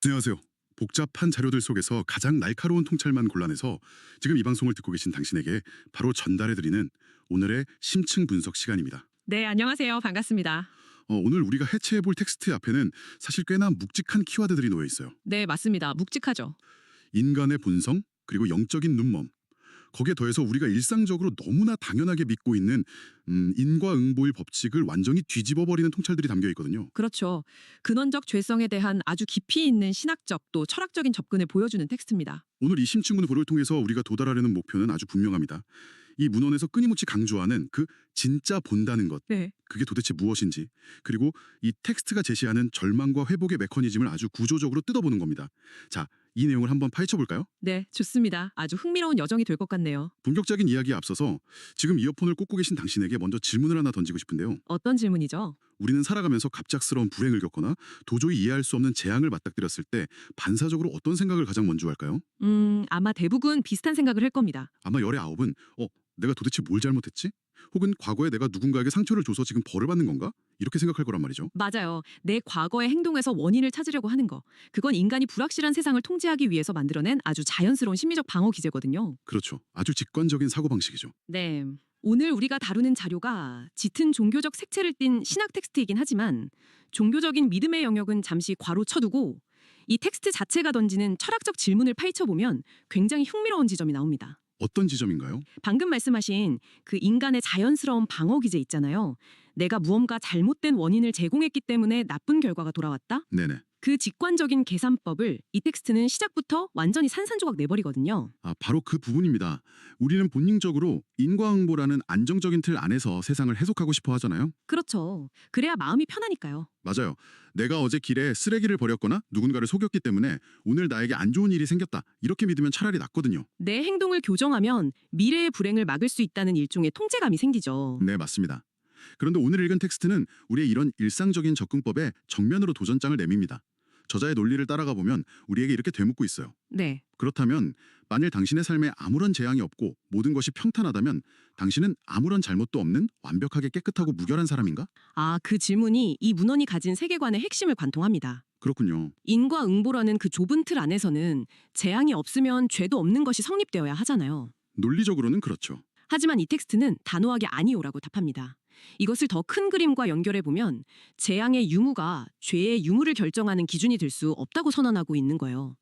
안녕하세요. 복잡한 자료들 속에서 가장 날카로운 통찰만 골라내서 지금 이 방송을 듣고 계신 당신에게 바로 전달해드리는 오늘의 심층 분석 시간입니다. 네, 안녕하세요. 반갑습니다. 오늘 우리가 해체해볼 텍스트 앞에는 사실 꽤나 묵직한 키워드들이 놓여 있어요. 네, 맞습니다. 묵직하죠. 인간의 본성, 그리고 영적인 눈먼. 거기에 더해서 우리가 일상적으로 너무나 당연하게 믿고 있는 인과응보의 법칙을 완전히 뒤집어버리는 통찰들이 담겨 있거든요. 그렇죠. 근원적 죄성에 대한 아주 깊이 있는 신학적 또 철학적인 접근을 보여주는 텍스트입니다. 오늘 이 심층 분석을 통해서 우리가 도달하려는 목표는 아주 분명합니다. 이 문헌에서 끊임없이 강조하는 그 진짜 본다는 것, 네. 그게 도대체 무엇인지, 그리고 이 텍스트가 제시하는 절망과 회복의 메커니즘을 아주 구조적으로 뜯어보는 겁니다. 자, 이 내용을 한번 파헤쳐볼까요? 네, 좋습니다. 아주 흥미로운 여정이 될 것 같네요. 본격적인 이야기에 앞서서 지금 이어폰을 꽂고 계신 당신에게 먼저 질문을 하나 던지고 싶은데요. 어떤 질문이죠? 우리는 살아가면서 갑작스러운 불행을 겪거나 도저히 이해할 수 없는 재앙을 맞닥뜨렸을 때 반사적으로 어떤 생각을 가장 먼저 할까요? 아마 대부분 비슷한 생각을 할 겁니다. 아마 열의 아홉은 내가 도대체 뭘 잘못했지? 혹은 과거에 내가 누군가에게 상처를 줘서 지금 벌을 받는 건가? 이렇게 생각할 거란 말이죠. 맞아요. 내 과거의 행동에서 원인을 찾으려고 하는 거. 그건 인간이 불확실한 세상을 통제하기 위해서 만들어낸 아주 자연스러운 심리적 방어 기제거든요. 그렇죠. 아주 직관적인 사고방식이죠. 네. 오늘 우리가 다루는 자료가 짙은 종교적 색채를 띤 신학 텍스트이긴 하지만 종교적인 믿음의 영역은 잠시 괄호 쳐두고 이 텍스트 자체가 던지는 철학적 질문을 파헤쳐보면 굉장히 흥미로운 지점이 나옵니다. 어떤 지점인가요? 방금 말씀하신 그 인간의 자연스러운 방어 기제 있잖아요. 내가 무언가 잘못된 원인을 제공했기 때문에 나쁜 결과가 돌아왔다? 네네. 그 직관적인 계산법을 이 텍스트는 시작부터 완전히 산산조각 내버리거든요. 바로 그 부분입니다. 우리는 본능적으로 인과응보라는 안정적인 틀 안에서 세상을 해석하고 싶어 하잖아요. 그렇죠. 그래야 마음이 편하니까요. 맞아요. 내가 어제 길에 쓰레기를 버렸거나 누군가를 속였기 때문에 오늘 나에게 안 좋은 일이 생겼다. 이렇게 믿으면 차라리 낫거든요. 내 행동을 교정하면 미래의 불행을 막을 수 있다는 일종의 통제감이 생기죠. 네, 맞습니다. 그런데 오늘 읽은 텍스트는 우리의 이런 일상적인 접근법에 정면으로 도전장을 내밉니다. 저자의 논리를 따라가 보면 우리에게 이렇게 되묻고 있어요. 네. 그렇다면 만일 당신의 삶에 아무런 재앙이 없고 모든 것이 평탄하다면 당신은 아무런 잘못도 없는 완벽하게 깨끗하고 무결한 사람인가? 그 질문이 이 문헌이 가진 세계관의 핵심을 관통합니다. 그렇군요. 인과응보라는 그 좁은 틀 안에서는 재앙이 없으면 죄도 없는 것이 성립되어야 하잖아요. 논리적으로는 그렇죠. 하지만 이 텍스트는 단호하게 아니오라고 답합니다. 이것을 더 큰 그림과 연결해보면 재앙의 유무가 죄의 유무를 결정하는 기준이 될 수 없다고 선언하고 있는 거예요.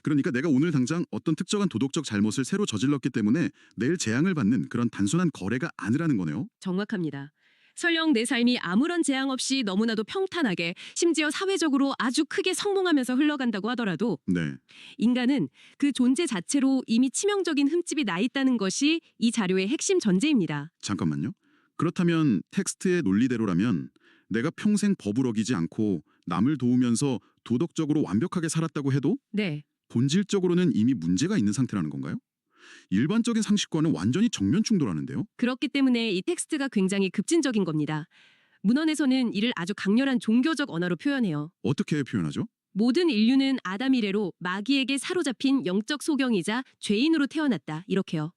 그러니까 내가 오늘 당장 어떤 특정한 도덕적 잘못을 새로 저질렀기 때문에 내일 재앙을 받는 그런 단순한 거래가 아니라는 거네요. 정확합니다. 설령 내 삶이 아무런 재앙 없이 너무나도 평탄하게 심지어 사회적으로 아주 크게 성공하면서 흘러간다고 하더라도 네. 인간은 그 존재 자체로 이미 치명적인 흠집이 나 있다는 것이 이 자료의 핵심 전제입니다. 잠깐만요. 그렇다면 텍스트의 논리대로라면 내가 평생 법을 어기지 않고 남을 도우면서 도덕적으로 완벽하게 살았다고 해도 네. 본질적으로는 이미 문제가 있는 상태라는 건가요? 일반적인 상식과는 완전히 정면 충돌하는데요. 그렇기 때문에 이 텍스트가 굉장히 급진적인 겁니다. 문헌에서는 이를 아주 강렬한 종교적 언어로 표현해요. 어떻게 표현하죠? 모든 인류는 아담 이래로 마귀에게 사로잡힌 영적 소경이자 죄인으로 태어났다. 이렇게요.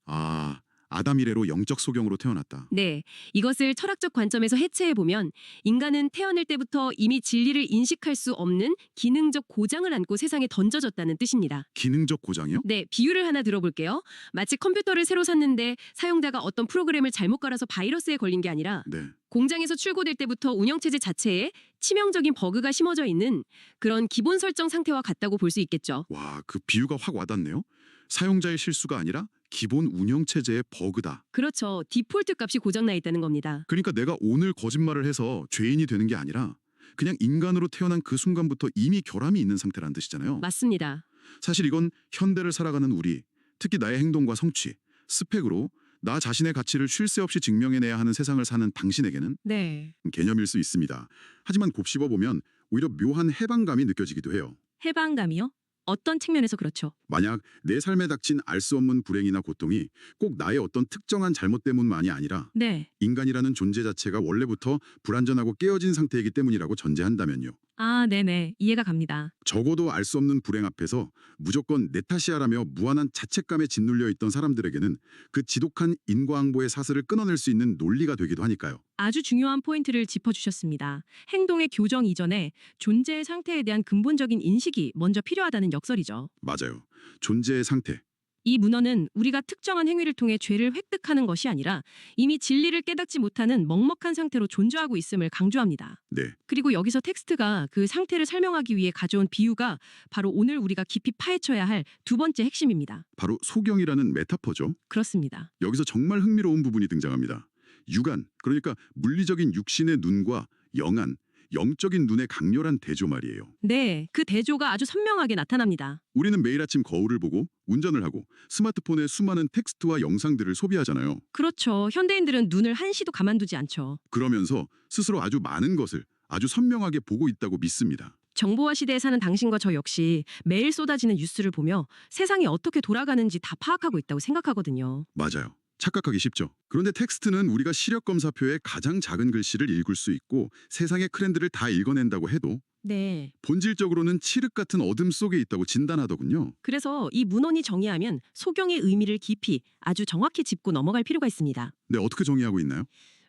아담 이래로 영적 소경으로 태어났다. 네, 이것을 철학적 관점에서 해체해보면 인간은 태어날 때부터 이미 진리를 인식할 수 없는 기능적 고장을 안고 세상에 던져졌다는 뜻입니다. 기능적 고장이요? 네, 비유를 하나 들어볼게요. 마치 컴퓨터를 새로 샀는데 사용자가 어떤 프로그램을 잘못 깔아서 바이러스에 걸린 게 아니라 네. 공장에서 출고될 때부터 운영체제 자체에 치명적인 버그가 심어져 있는 그런 기본 설정 상태와 같다고 볼 수 있겠죠. 와, 그 비유가 확 와닿네요. 사용자의 실수가 아니라 기본 운영체제의 버그다. 그렇죠. 디폴트 값이 고장나 있다는 겁니다. 그러니까 내가 오늘 거짓말을 해서 죄인이 되는 게 아니라 그냥 인간으로 태어난 그 순간부터 이미 결함이 있는 상태라는 뜻이잖아요. 맞습니다. 사실 이건 현대를 살아가는 우리, 특히 나의 행동과 성취, 스펙으로 나 자신의 가치를 쉴 새 없이 증명해내야 하는 세상을 사는 당신에게는 네. 개념일 수 있습니다. 하지만 곱씹어보면 오히려 묘한 해방감이 느껴지기도 해요. 해방감이요? 어떤 측면에서 그렇죠? 만약 내 삶에 닥친 알 수 없는 불행이나 고통이 꼭 나의 어떤 특정한 잘못 때문만이 아니라 네. 인간이라는 존재 자체가 원래부터 불완전하고 깨어진 상태이기 때문이라고 전제한다면요. 아, 네네. 이해가 갑니다. 적어도 알 수 없는 불행 앞에서 무조건 내 탓이야라며 무한한 자책감에 짓눌려 있던 사람들에게는 그 지독한 인과응보의 사슬을 끊어낼 수 있는 논리가 되기도 하니까요. 아주 중요한 포인트를 짚어주셨습니다. 행동의 교정 이전에 존재의 상태에 대한 근본적인 인식이 먼저 필요하다는 역설이죠. 맞아요. 존재의 상태. 이 문헌은 우리가 특정한 행위를 통해 죄를 획득하는 것이 아니라 이미 진리를 깨닫지 못하는 먹먹한 상태로 존재하고 있음을 강조합니다. 네. 그리고 여기서 텍스트가 그 상태를 설명하기 위해 가져온 비유가 바로 오늘 우리가 깊이 파헤쳐야 할 두 번째 핵심입니다. 바로 소경이라는 메타포죠. 그렇습니다. 여기서 정말 흥미로운 부분이 등장합니다. 육안, 그러니까 물리적인 육신의 눈과 영안, 영적인 눈의 강렬한 대조 말이에요. 네, 그 대조가 아주 선명하게 나타납니다. 우리는 매일 아침 거울을 보고 운전을 하고 스마트폰에 수많은 텍스트와 영상들을 소비하잖아요. 그렇죠. 현대인들은 눈을 한시도 가만두지 않죠. 그러면서 스스로 아주 많은 것을 아주 선명하게 보고 있다고 믿습니다. 정보화 시대에 사는 당신과 저 역시 매일 쏟아지는 뉴스를 보며 세상이 어떻게 돌아가는지 다 파악하고 있다고 생각하거든요. 맞아요. 착각하기 쉽죠. 그런데 텍스트는 우리가 시력 검사표의 가장 작은 글씨를 읽을 수 있고 세상의 트렌드를 다 읽어낸다고 해도 네. 본질적으로는 칠흑 같은 어둠 속에 있다고 진단하더군요. 그래서 이 문헌이 정의하면 소경의 의미를 깊이 아주 정확히 짚고 넘어갈 필요가 있습니다. 네, 어떻게 정의하고 있나요?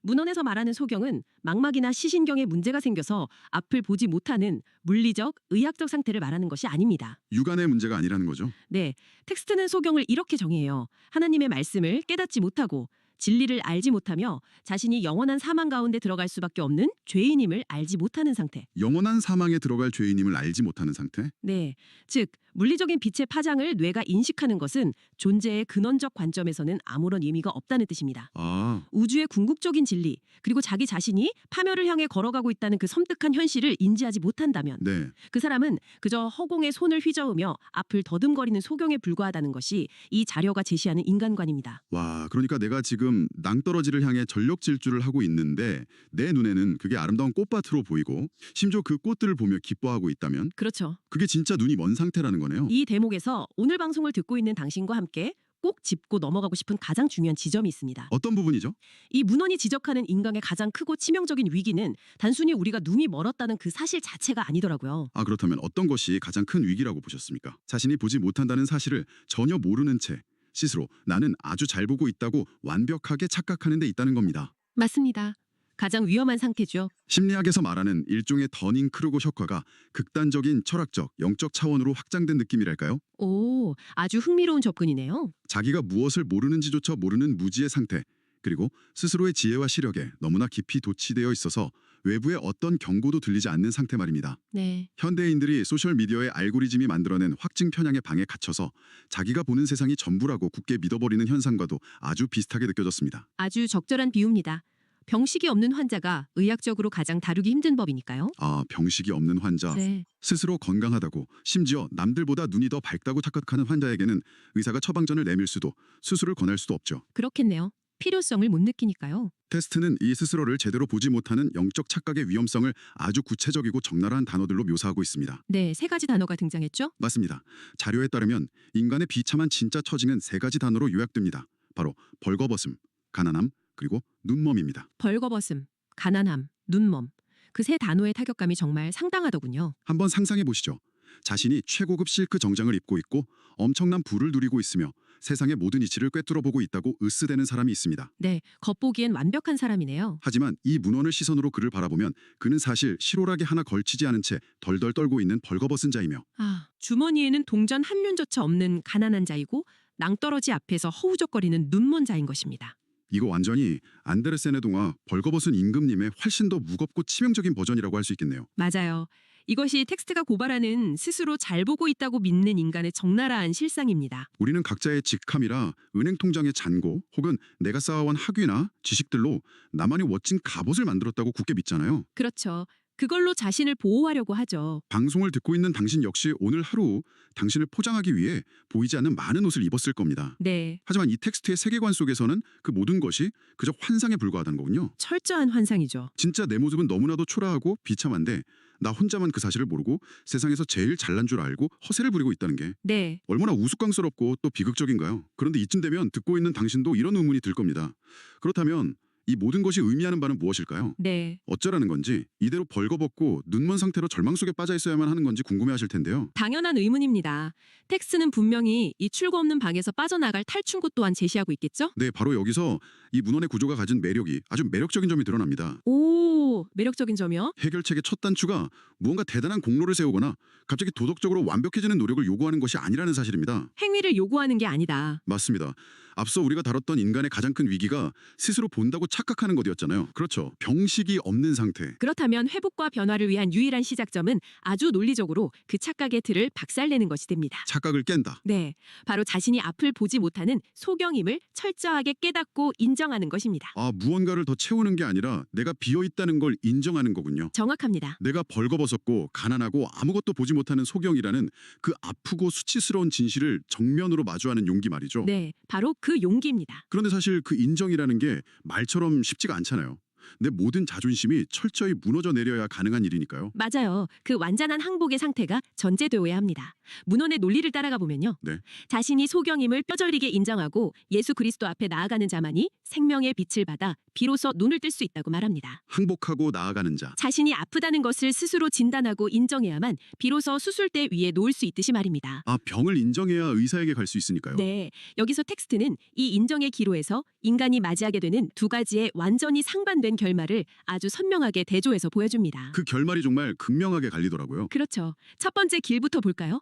문헌에서 말하는 소경은 망막이나 시신경에 문제가 생겨서 앞을 보지 못하는 물리적, 의학적 상태를 말하는 것이 아닙니다. 육안의 문제가 아니라는 거죠. 네, 텍스트는 소경을 이렇게 정의해요. 하나님의 말씀을 깨닫지 못하고 진리를 알지 못하며 자신이 영원한 사망 가운데 들어갈 수밖에 없는 죄인임을 알지 못하는 상태. 영원한 사망에 들어갈 죄인임을 알지 못하는 상태? 네, 즉 물리적인 빛의 파장을 뇌가 인식하는 것은 존재의 근원적 관점에서는 아무런 의미가 없다는 뜻입니다. 아, 우주의 궁극적인 진리, 그리고 자기 자신이 파멸을 향해 걸어가고 있다는 그 섬뜩한 현실을 인지하지 못한다면 네. 그 사람은 그저 허공에 손을 휘저으며 앞을 더듬거리는 소경에 불과하다는 것이 이 자료가 제시하는 인간관입니다. 와, 그러니까 내가 지금 낭떠러지를 향해 전력 질주를 하고 있는데 내 눈에는 그게 아름다운 꽃밭으로 보이고 심지어 그 꽃들을 보며 기뻐하고 있다면 그렇죠. 그게 진짜 눈이 먼 상태라는 거네요. 이 대목에서 오늘 방송을 듣고 있는 당신과 함께 꼭 짚고 넘어가고 싶은 가장 중요한 지점이 있습니다. 어떤 부분이죠? 이 문헌이 지적하는 인간의 가장 크고 치명적인 위기는 단순히 우리가 눈이 멀었다는 그 사실 자체가 아니더라고요. 아, 그렇다면 어떤 것이 가장 큰 위기라고 보셨습니까? 자신이 보지 못한다는 사실을 전혀 모르는 채 스스로 나는 아주 잘 보고 있다고 완벽하게 착각하는 데 있다는 겁니다. 맞습니다. 가장 위험한 상태죠. 심리학에서 말하는 일종의 더닝 크루거 효과가 극단적인 철학적, 영적 차원으로 확장된 느낌이랄까요? 오, 아주 흥미로운 접근이네요. 자기가 무엇을 모르는지조차 모르는 무지의 상태, 그리고 스스로의 지혜와 시력에 너무나 깊이 도취되어 있어서 외부의 어떤 경고도 들리지 않는 상태 말입니다. 네. 현대인들이 소셜미디어의 알고리즘이 만들어낸 확증 편향의 방에 갇혀서 자기가 보는 세상이 전부라고 굳게 믿어버리는 현상과도 아주 비슷하게 느껴졌습니다. 아주 적절한 비유입니다. 병식이 없는 환자가 의학적으로 가장 다루기 힘든 법이니까요. 아, 병식이 없는 환자, 네. 스스로 건강하다고 심지어 남들보다 눈이 더 밝다고 착각하는 환자에게는 의사가 처방전을 내밀 수도 수술을 권할 수도 없죠. 그렇겠네요. 필요성을 못 느끼니까요. 테스트는 이 스스로를 제대로 보지 못하는 영적 착각의 위험성을 아주 구체적이고 적나라한 단어들로 묘사하고 있습니다. 네, 세 가지 단어가 등장했죠. 맞습니다. 자료에 따르면 인간의 비참한 진짜 처지는 세 가지 단어로 요약됩니다. 바로 벌거벗음, 가난함, 그리고 눈멈입니다. 벌거벗음, 가난함, 눈멈. 그 세 단어의 타격감이 정말 상당하더군요. 한번 상상해 보시죠. 자신이 최고급 실크 정장을 입고 있고 엄청난 부를 누리고 있으며 세상의 모든 이치를 꿰뚫어 보고 있다고 으스대는 사람이 있습니다. 네, 겉보기엔 완벽한 사람이네요. 하지만 이 문헌을 시선으로 그를 바라보면 그는 사실 실오라기 하나 걸치지 않은 채 덜덜 떨고 있는 벌거벗은 자이며 아, 주머니에는 동전 한 륜조차 없는 가난한 자이고 낭떠러지 앞에서 허우적거리는 눈먼 자인 것입니다. 이거 완전히 안데르센의 동화 벌거벗은 임금님의 훨씬 더 무겁고 치명적인 버전이라고 할 수 있겠네요. 맞아요. 이것이 텍스트가 고발하는 스스로 잘 보고 있다고 믿는 인간의 적나라한 실상입니다. 우리는 각자의 직함이라 은행 통장의 잔고 혹은 내가 쌓아온 학위나 지식들로 나만의 멋진 갑옷을 만들었다고 굳게 믿잖아요. 그렇죠. 그걸로 자신을 보호하려고 하죠. 방송을 듣고 있는 당신 역시 오늘 하루 당신을 포장하기 위해 보이지 않는 많은 옷을 입었을 겁니다. 네, 하지만 이 텍스트의 세계관 속에서는 그 모든 것이 그저 환상에 불과하다는 거군요. 철저한 환상이죠. 진짜 내 모습은 너무나도 초라하고 비참한데 나 혼자만 그 사실을 모르고 세상에서 제일 잘난 줄 알고 허세를 부리고 있다는 게 네, 얼마나 우스꽝스럽고 또 비극적인가요? 그런데 이쯤 되면 듣고 있는 당신도 이런 의문이 들 겁니다. 그렇다면 이 모든 것이 의미하는 바는 무엇일까요? 네. 어쩌라는 건지, 이대로 벌거벗고 눈먼 상태로 절망 속에 빠져 있어야만 하는 건지 궁금해하실 텐데요. 당연한 의문입니다. 텍스는 분명히 이 출구 없는 방에서 빠져나갈 탈출구 또한 제시하고 있겠죠? 네, 바로 여기서 이 문헌의 구조가 가진 매력이 아주 매력적인 점이 드러납니다. 오, 매력적인 점이요? 해결책의 첫 단추가 무언가 대단한 공로를 세우거나 갑자기 도덕적으로 완벽해지는 노력을 요구하는 것이 아니라는 사실입니다. 행위를 요구하는 게 아니다. 맞습니다. 앞서 우리가 다뤘던 인간의 가장 큰 위기가 스스로 본다고 착각하는 것이었잖아요. 그렇죠. 병식이 없는 상태. 그렇다면 회복과 변화를 위한 유일한 시작점은 아주 논리적으로 그 착각의 틀을 박살내는 것이 됩니다. 착각을 깬다. 네, 바로 자신이 앞을 보지 못하는 소경임을 철저하게 깨닫고 인정하는 것입니다. 아, 무언가를 더 채우는 게 아니라 내가 비어있다는 걸 인정하는 거군요. 정확합니다. 내가 벌거벗었고 가난하고 아무것도 보지 못하는 소경이라는 그 아프고 수치스러운 진실을 정면으로 마주하는 용기 말이죠. 네, 바로 그 용기입니다. 그런데 사실 그 인정이라는 게 말처럼 쉽지가 않잖아요. 내 모든 자존심이 철저히 무너져 내려야 가능한 일이니까요. 맞아요. 그 완전한 항복의 상태가 전제되어야 합니다. 문헌의 논리를 따라가 보면요. 네. 자신이 소경임을 뼈저리게 인정하고 예수 그리스도 앞에 나아가는 자만이 생명의 빛을 받아 비로소 눈을 뜰 수 있다고 말합니다. 항복하고 나아가는 자. 자신이 아프다는 것을 스스로 진단하고 인정해야만 비로소 수술대 위에 놓을 수 있듯이 말입니다. 아, 병을 인정해야 의사에게 갈 수 있으니까요. 네, 여기서 텍스트는 이 인정의 기로에서 인간이 맞이하게 되는 두 가지의 완전히 상반된 결말을 아주 선명하게 대조해서 보여줍니다. 그 결말이 정말 극명하게 갈리더라고요. 그렇죠. 첫 번째 길부터 볼까요?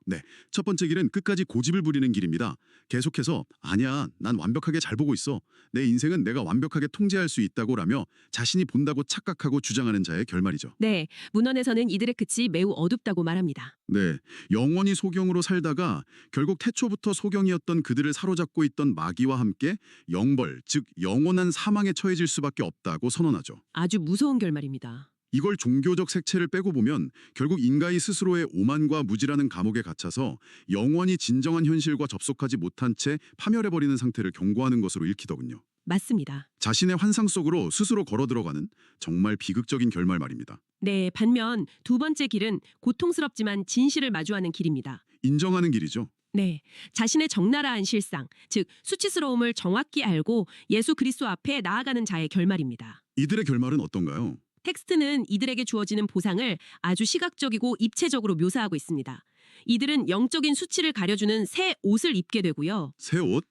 첫 번째 길은 끝까지 고집을 부리는 길입니다. 계속해서 아니야, 난 완벽하게 잘 보고 있어. 내 인생은 내가 완벽하게 통제할 수 있다고라며 자신이 본다고 착각하고 주장하는 자의 결말이죠. 네, 문헌에서는 이들의 끝이 매우 어둡다고 말합니다. 네, 영원히 소경으로 살다가 결국 태초부터 소경이었던 그들을 사로잡고 있던 마귀와 함께 영벌, 즉 영원한 사망에 처해질 수밖에 없다고 선언하죠. 아주 무서운 결말입니다. 이걸 종교적 색채를 빼고 보면 결국 인간이 스스로의 오만과 무지라는 감옥에 갇혀서 영원히 진정한 현실과 접속하지 못한 채 파멸해버리는 상태를 경고하는 것으로 읽히더군요. 맞습니다. 자신의 환상 속으로 스스로 걸어 들어가는 정말 비극적인 결말 말입니다. 네, 반면 두 번째 길은 고통스럽지만 진실을 마주하는 길입니다. 인정하는 길이죠. 네, 자신의 적나라한 실상, 즉 수치스러움을 정확히 알고 예수 그리스도 앞에 나아가는 자의 결말입니다. 이들의 결말은 어떤가요? 텍스트는 이들에게 주어지는 보상을 아주 시각적이고 입체적으로 묘사하고 있습니다. 이들은 영적인 수치를 가려주는 새 옷을 입게 되고요. 새 옷?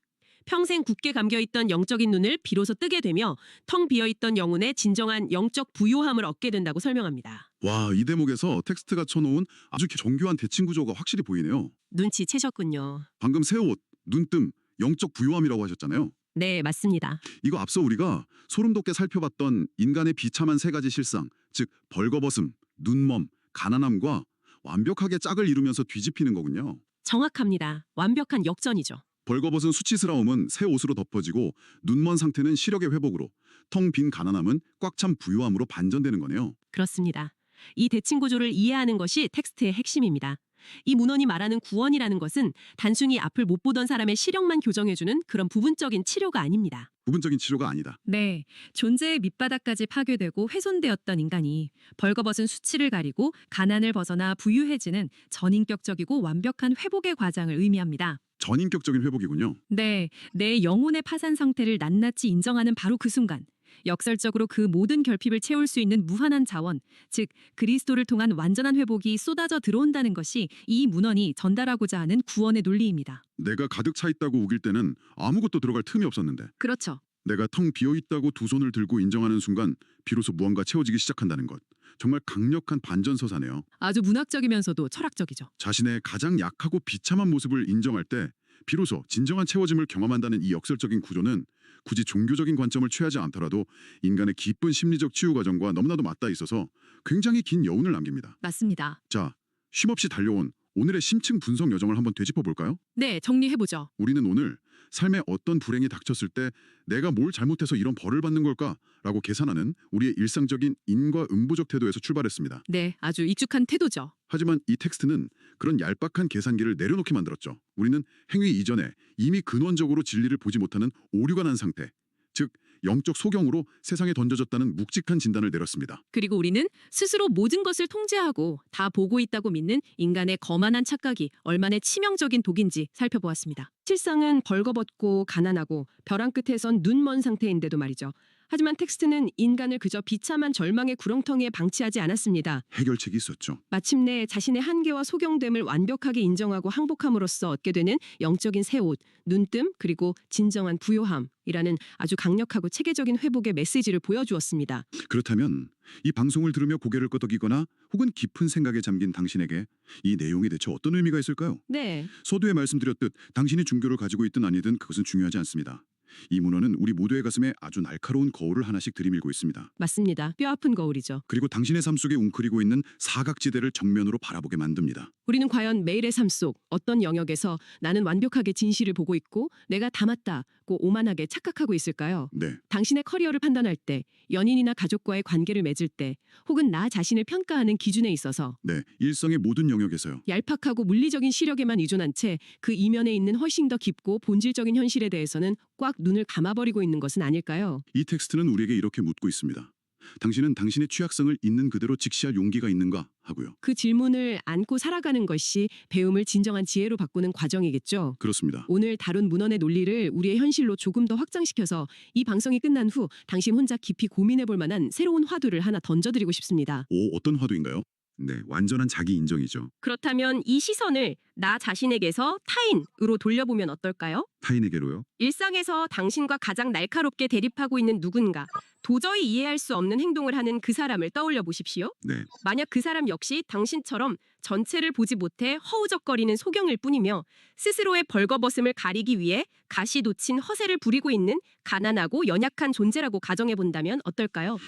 평생 굳게 감겨있던 영적인 눈을 비로소 뜨게 되며 텅 비어있던 영혼의 진정한 영적 부요함을 얻게 된다고 설명합니다. 와, 이 대목에서 텍스트가 쳐놓은 아주 정교한 대칭 구조가 확실히 보이네요. 눈치채셨군요. 방금 새 옷, 눈뜸, 영적 부요함이라고 하셨잖아요. 네, 맞습니다. 이거 앞서 우리가 소름 돋게 살펴봤던 인간의 비참한 세 가지 실상, 즉 벌거벗음, 눈멈, 가난함과 완벽하게 짝을 이루면서 뒤집히는 거군요. 정확합니다. 완벽한 역전이죠. 벌거벗은 수치스러움은 새 옷으로 덮어지고 눈먼 상태는 시력의 회복으로, 텅 빈 가난함은 꽉 찬 부요함으로 반전되는 거네요. 그렇습니다. 이 대칭 구조를 이해하는 것이 텍스트의 핵심입니다. 이 문헌이 말하는 구원이라는 것은 단순히 앞을 못 보던 사람의 시력만 교정해주는 그런 부분적인 치료가 아닙니다. 부분적인 치료가 아니다. 네, 존재의 밑바닥까지 파괴되고 훼손되었던 인간이 벌거벗은 수치를 가리고 가난을 벗어나 부유해지는 전인격적이고 완벽한 회복의 과정을 의미합니다. 전인격적인 회복이군요. 네, 내 영혼의 파산 상태를 낱낱이 인정하는 바로 그 순간 역설적으로 그 모든 결핍을 채울 수 있는 무한한 자원, 즉 그리스도를 통한 완전한 회복이 쏟아져 들어온다는 것이 이 문헌이 전달하고자 하는 구원의 논리입니다. 내가 가득 차 있다고 우길 때는 아무것도 들어갈 틈이 없었는데 그렇죠. 내가 텅 비어있다고 두 손을 들고 인정하는 순간 비로소 무언가 채워지기 시작한다는 것. 정말 강력한 반전서사네요. 아주 문학적이면서도 철학적이죠. 자신의 가장 약하고 비참한 모습을 인정할 때 비로소 진정한 채워짐을 경험한다는 이 역설적인 구조는 굳이 종교적인 관점을 취하지 않더라도 인간의 깊은 심리적 치유 과정과 너무나도 맞닿아 있어서 굉장히 긴 여운을 남깁니다. 맞습니다. 자, 쉼없이 달려온 오늘의 심층 분석 여정을 한번 되짚어 볼까요? 네, 정리해보죠. 우리는 오늘 삶에 어떤 불행이 닥쳤을 때 내가 뭘 잘못해서 이런 벌을 받는 걸까라고 계산하는 우리의 일상적인 인과응보적 태도에서 출발했습니다. 네, 아주 익숙한 태도죠. 하지만 이 텍스트는 그런 얄팍한 계산기를 내려놓게 만들었죠. 우리는 행위 이전에 이미 근원적으로 진리를 보지 못하는 오류가 난 상태, 즉 영적 소경으로 세상에 던져졌다는 묵직한 진단을 내렸습니다. 그리고 우리는 스스로 모든 것을 통제하고 다 보고 있다고 믿는 인간의 거만한 착각이 얼마나 치명적인 독인지 살펴보았습니다. 실상은 벌거벗고 가난하고 벼랑 끝에선 눈먼 상태인데도 말이죠. 하지만 텍스트는 인간을 그저 비참한 절망의 구렁텅이에 방치하지 않았습니다. 해결책이 있었죠. 마침내 자신의 한계와 소경됨을 완벽하게 인정하고 항복함으로써 얻게 되는 영적인 새옷, 눈뜸, 그리고 진정한 부요함이라는 아주 강력하고 체계적인 회복의 메시지를 보여주었습니다. 그렇다면 이 방송을 들으며 고개를 끄덕이거나 혹은 깊은 생각에 잠긴 당신에게 이 내용이 대체 어떤 의미가 있을까요? 네, 서두에 말씀드렸듯 당신이 종교를 가지고 있든 아니든 그것은 중요하지 않습니다. 이 문헌은 우리 모두의 가슴에 아주 날카로운 거울을 하나씩 들이밀고 있습니다. 맞습니다. 뼈아픈 거울이죠. 그리고 당신의 삶 속에 웅크리고 있는 사각지대를 정면으로 바라보게 만듭니다. 우리는 과연 매일의 삶 속 어떤 영역에서 나는 완벽하게 진실을 보고 있고 내가 다 맞다고 오만하게 착각하고 있을까요? 네, 당신의 커리어를 판단할 때, 연인이나 가족과의 관계를 맺을 때, 혹은 나 자신을 평가하는 기준에 있어서 네, 일상의 모든 영역에서요. 얄팍하고 물리적인 시력에만 의존한 채 그 이면에 있는 훨씬 더 깊고 본질적인 현실에 대해서는 꽉 눈을 감아버리고 있는 것은 아닐까요? 이 텍스트는 우리에게 이렇게 묻고 있습니다. 당신은 당신의 취약성을 있는 그대로 직시할 용기가 있는가 하고요. 그 질문을 안고 살아가는 것이 배움을 진정한 지혜로 바꾸는 과정이겠죠. 그렇습니다. 오늘 다룬 문헌의 논리를 우리의 현실로 조금 더 확장시켜서 이 방송이 끝난 후 당신 혼자 깊이 고민해 볼 만한 새로운 화두를 하나 던져드리고 싶습니다. 오, 어떤 화두인가요? 네, 완전한 자기 인정이죠. 그렇다면 이 시선을 나 자신에게서 타인으로 돌려보면 어떨까요? 타인에게로요? 일상에서 당신과 가장 날카롭게 대립하고 있는 누군가, 도저히 이해할 수 없는 행동을 하는 그 사람을 떠올려 보십시오. 네, 만약 그 사람 역시 당신처럼 전체를 보지 못해 허우적거리는 소경일 뿐이며 스스로의 벌거벗음을 가리기 위해 가시돋친 허세를 부리고 있는 가난하고 연약한 존재라고 가정해 본다면 어떨까요?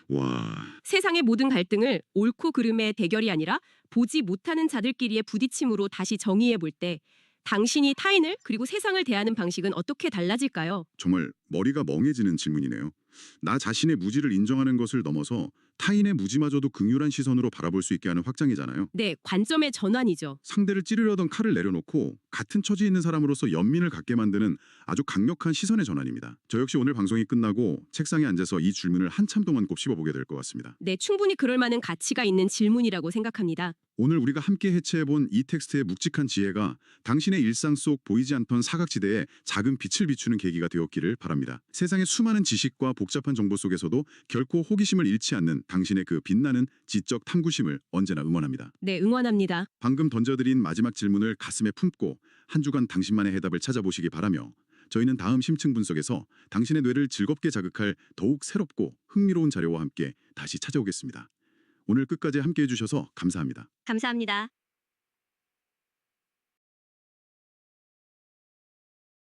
와, 세상의 모든 갈등을 옳고 그름의 대결이 아니라 보지 못하는 자들끼리의 부딪힘으로 다시 정의해 볼 때 당신이 타인을 그리고 세상을 대하는 방식은 어떻게 달라질까요? 정말 머리가 멍해지는 질문이네요. 나 자신의 무지를 인정하는 것을 넘어서 타인의 무지마저도 긍휼한 시선으로 바라볼 수 있게 하는 확장이잖아요. 네, 관점의 전환이죠. 상대를 찌르려던 칼을 내려놓고 같은 처지에 있는 사람으로서 연민을 갖게 만드는 아주 강력한 시선의 전환입니다. 저 역시 오늘 방송이 끝나고 책상에 앉아서 이 질문을 한참 동안 곱씹어 보게 될 것 같습니다. 네, 충분히 그럴 만한 가치가 있는 질문이라고 생각합니다. 오늘 우리가 함께 해체해본 이 텍스트의 묵직한 지혜가 당신의 일상 속 보이지 않던 사각지대에 작은 빛을 비추는 계기가 되었기를 바랍니다. 세상의 수많은 지식과 복잡한 정보 속에서도 결코 호기심을 잃지 않는 당신의 그 빛나는 지적 탐구심을 언제나 응원합니다. 네, 응원합니다. 방금 던져드린 마지막 질문을 가슴에 품고 한 주간 당신만의 해답을 찾아보시기 바라며 저희는 다음 심층 분석에서 당신의 뇌를 즐겁게 자극할 더욱 새롭고 흥미로운 자료와 함께 다시 찾아오겠습니다. 오늘 끝까지 함께해 주셔서 감사합니다. 감사합니다.